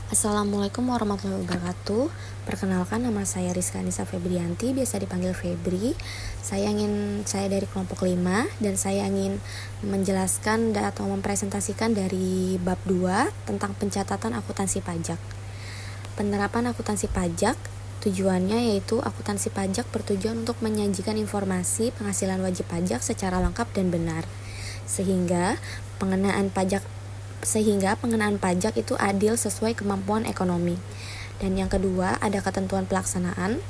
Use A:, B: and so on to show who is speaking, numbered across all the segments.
A: Assalamualaikum warahmatullahi wabarakatuh. Perkenalkan, nama saya Rizka Anissa Febrianti, biasa dipanggil Febri. Saya dari kelompok 5 dan saya ingin menjelaskan atau mempresentasikan dari bab 2 tentang pencatatan akuntansi pajak. Penerapan akuntansi pajak tujuannya yaitu akuntansi pajak bertujuan untuk menyajikan informasi penghasilan wajib pajak secara lengkap dan benar, sehingga pengenaan pajak itu adil sesuai kemampuan ekonomi. Dan yang kedua, ada ketentuan pelaksanaan.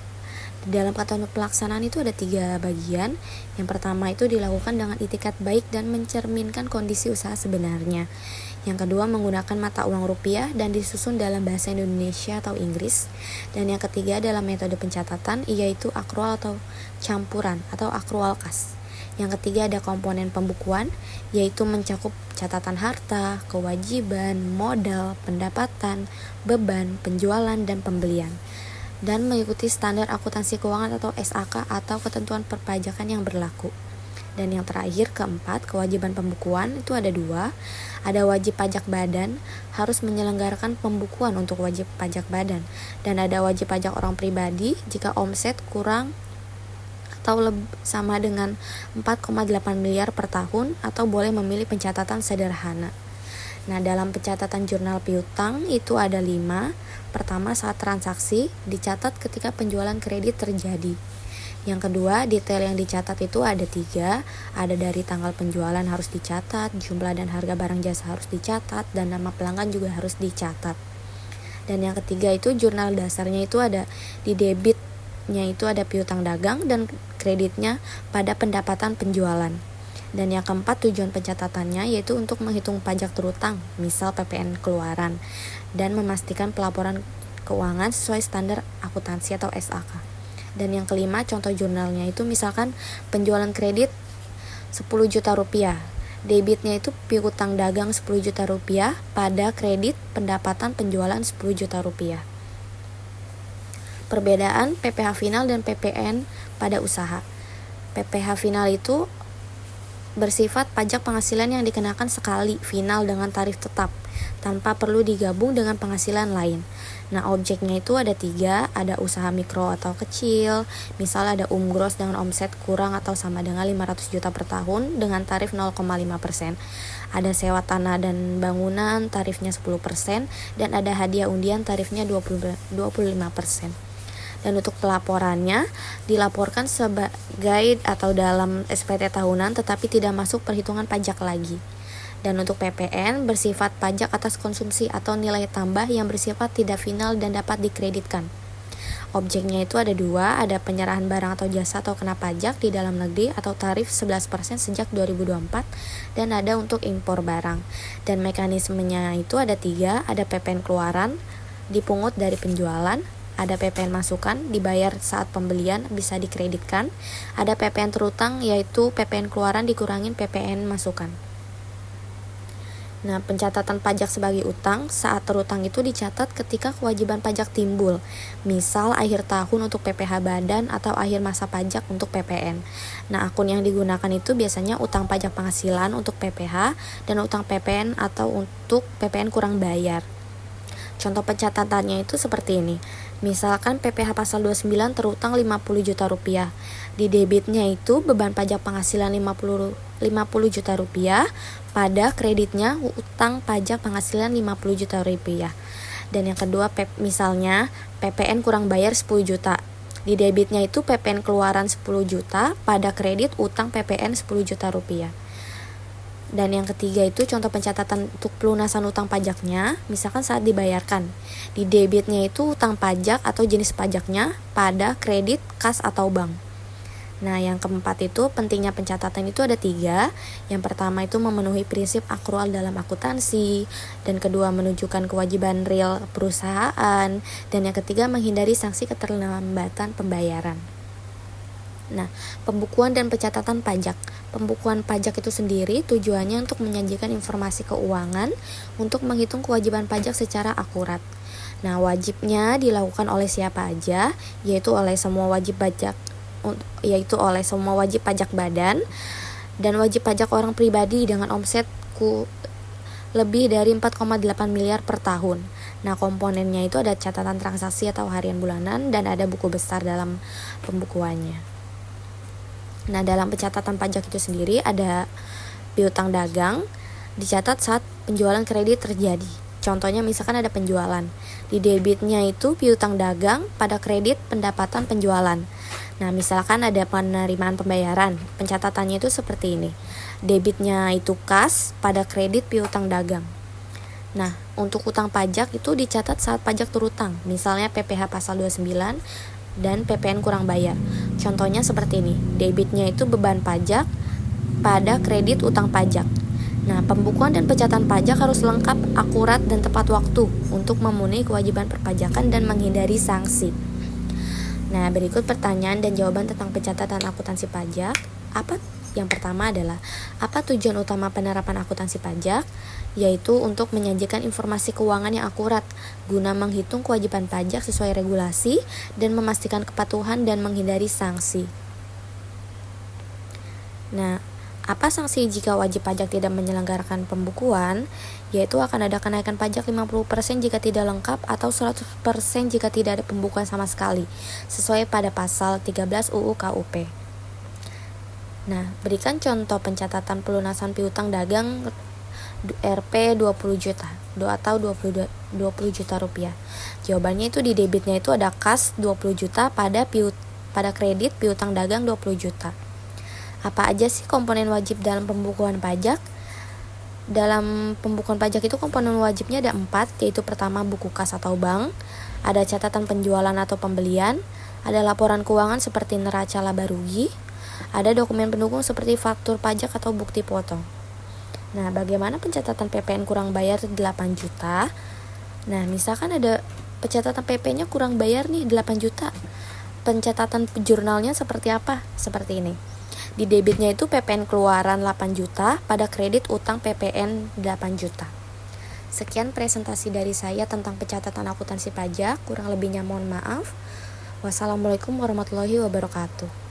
A: Di dalam ketentuan pelaksanaan itu ada 3 bagian. Yang pertama itu dilakukan dengan itikat baik dan mencerminkan kondisi usaha sebenarnya. Yang kedua, menggunakan mata uang rupiah dan disusun dalam bahasa Indonesia atau Inggris. Dan yang ketiga, dalam metode pencatatan, yaitu akrual atau campuran atau akrual kas. Yang ketiga, ada komponen pembukuan, yaitu mencakup catatan harta, kewajiban, modal, pendapatan, beban, penjualan, dan pembelian, dan mengikuti standar akuntansi keuangan atau SAK atau ketentuan perpajakan yang berlaku. Dan yang terakhir, keempat, kewajiban pembukuan itu ada 2. Ada wajib pajak badan, harus menyelenggarakan pembukuan untuk wajib pajak badan, dan ada wajib pajak orang pribadi jika omset kurang atau sama dengan 4,8 miliar per tahun, atau boleh memilih pencatatan sederhana. Nah, dalam pencatatan jurnal piutang itu ada 5. Pertama, saat transaksi, dicatat ketika penjualan kredit terjadi. Yang kedua, detail yang dicatat itu ada 3. Ada dari tanggal penjualan harus dicatat, jumlah dan harga barang jasa harus dicatat, dan nama pelanggan juga harus dicatat. Dan yang ketiga itu jurnal dasarnya itu ada di debitnya itu ada piutang dagang dan kreditnya pada pendapatan penjualan. Dan yang keempat, tujuan pencatatannya yaitu untuk menghitung pajak terutang, misal PPN keluaran, dan memastikan pelaporan keuangan sesuai standar akuntansi atau SAK. Dan yang kelima, contoh jurnalnya itu misalkan penjualan kredit 10 juta rupiah, debitnya itu piutang dagang 10 juta rupiah pada kredit pendapatan penjualan 10 juta rupiah. Perbedaan PPh final dan PPN pada usaha. PPh final itu bersifat pajak penghasilan yang dikenakan sekali final dengan tarif tetap, tanpa perlu digabung dengan penghasilan lain. Nah, objeknya itu ada 3, ada usaha mikro atau kecil, misal ada gross dengan omset kurang atau sama dengan 500 juta per tahun dengan tarif 0,5%. Ada sewa tanah dan bangunan, tarifnya 10%, dan ada hadiah undian, tarifnya 25%. Dan untuk pelaporannya dilaporkan sebagai atau dalam SPT tahunan tetapi tidak masuk perhitungan pajak lagi. Dan untuk PPN bersifat pajak atas konsumsi atau nilai tambah yang bersifat tidak final dan dapat dikreditkan. Objeknya itu ada 2, ada penyerahan barang atau jasa atau kena pajak di dalam negeri atau tarif 11% sejak 2024, dan ada untuk impor barang. Dan mekanismenya itu ada 3, ada PPN keluaran dipungut dari penjualan, ada PPN masukan dibayar saat pembelian bisa dikreditkan, ada PPN terutang yaitu PPN keluaran dikurangin PPN masukan. Nah, pencatatan pajak sebagai utang saat terutang itu dicatat ketika kewajiban pajak timbul, misal akhir tahun untuk PPh badan atau akhir masa pajak untuk PPN. Nah, akun yang digunakan itu biasanya utang pajak penghasilan untuk PPh dan utang PPN atau untuk PPN kurang bayar. Contoh pencatatannya itu seperti ini. Misalkan PPh pasal 29 terutang 50 juta rupiah. Di debitnya itu beban pajak penghasilan 50 juta rupiah, pada kreditnya utang pajak penghasilan 50 juta rupiah. Dan yang kedua, misalnya PPN kurang bayar 10 juta. Di debitnya itu PPN keluaran 10 juta, pada kredit utang PPN 10 juta rupiah. Dan yang ketiga itu contoh pencatatan untuk pelunasan utang pajaknya, misalkan saat dibayarkan. Di debitnya itu utang pajak atau jenis pajaknya, pada kredit, kas atau bank. Nah, yang keempat itu pentingnya pencatatan itu ada 3. Yang pertama itu memenuhi prinsip akrual dalam akuntansi, dan kedua menunjukkan kewajiban real perusahaan, dan yang ketiga menghindari sanksi keterlambatan pembayaran. Nah, pembukuan dan pencatatan pajak. Pembukuan pajak itu sendiri tujuannya untuk menyajikan informasi keuangan untuk menghitung kewajiban pajak secara akurat. Nah, wajibnya dilakukan oleh siapa aja, yaitu oleh semua wajib pajak badan dan wajib pajak orang pribadi dengan omset lebih dari 4,8 miliar per tahun. Nah, komponennya itu ada catatan transaksi atau harian bulanan dan ada buku besar dalam pembukuannya. Nah, dalam pencatatan pajak itu sendiri ada piutang dagang dicatat saat penjualan kredit terjadi. Contohnya misalkan ada penjualan. Di debitnya itu piutang dagang, pada kredit pendapatan penjualan. Nah, misalkan ada penerimaan pembayaran. Pencatatannya itu seperti ini. Debitnya itu kas, pada kredit piutang dagang. Nah, untuk utang pajak itu dicatat saat pajak terutang, misalnya PPh pasal 29 dan PPN kurang bayar. Contohnya seperti ini, debitnya itu beban pajak pada kredit utang pajak. Nah, pembukuan dan pencatatan pajak harus lengkap, akurat, dan tepat waktu untuk memenuhi kewajiban perpajakan dan menghindari sanksi. Nah, berikut pertanyaan dan jawaban tentang pencatatan akuntansi pajak. Yang pertama adalah, apa tujuan utama penerapan akuntansi pajak? Yaitu untuk menyajikan informasi keuangan yang akurat guna menghitung kewajiban pajak sesuai regulasi dan memastikan kepatuhan dan menghindari sanksi. Nah, apa sanksi jika wajib pajak tidak menyelenggarakan pembukuan? Yaitu akan ada kenaikan pajak 50% jika tidak lengkap atau 100% jika tidak ada pembukuan sama sekali, sesuai pada pasal 13 UU KUP. Nah, berikan contoh pencatatan pelunasan piutang dagang Rp 20 juta atau 20 juta rupiah. Jawabannya itu di debitnya itu ada kas 20 juta, pada kredit piutang dagang 20 juta. Apa aja sih komponen wajib dalam pembukuan pajak? Dalam pembukuan pajak itu komponen wajibnya ada 4, yaitu pertama buku kas atau bank, ada catatan penjualan atau pembelian, ada laporan keuangan seperti neraca laba rugi, ada dokumen pendukung seperti faktur pajak atau bukti potong. Nah, bagaimana pencatatan PPN kurang bayar 8 juta? Nah, misalkan ada pencatatan PP-nya kurang bayar nih 8 juta. Pencatatan jurnalnya seperti apa? Seperti ini. Di debitnya itu PPN keluaran 8 juta, pada kredit utang PPN 8 juta. Sekian presentasi dari saya tentang pencatatan akuntansi pajak. Kurang lebihnya mohon maaf. Wassalamualaikum warahmatullahi wabarakatuh.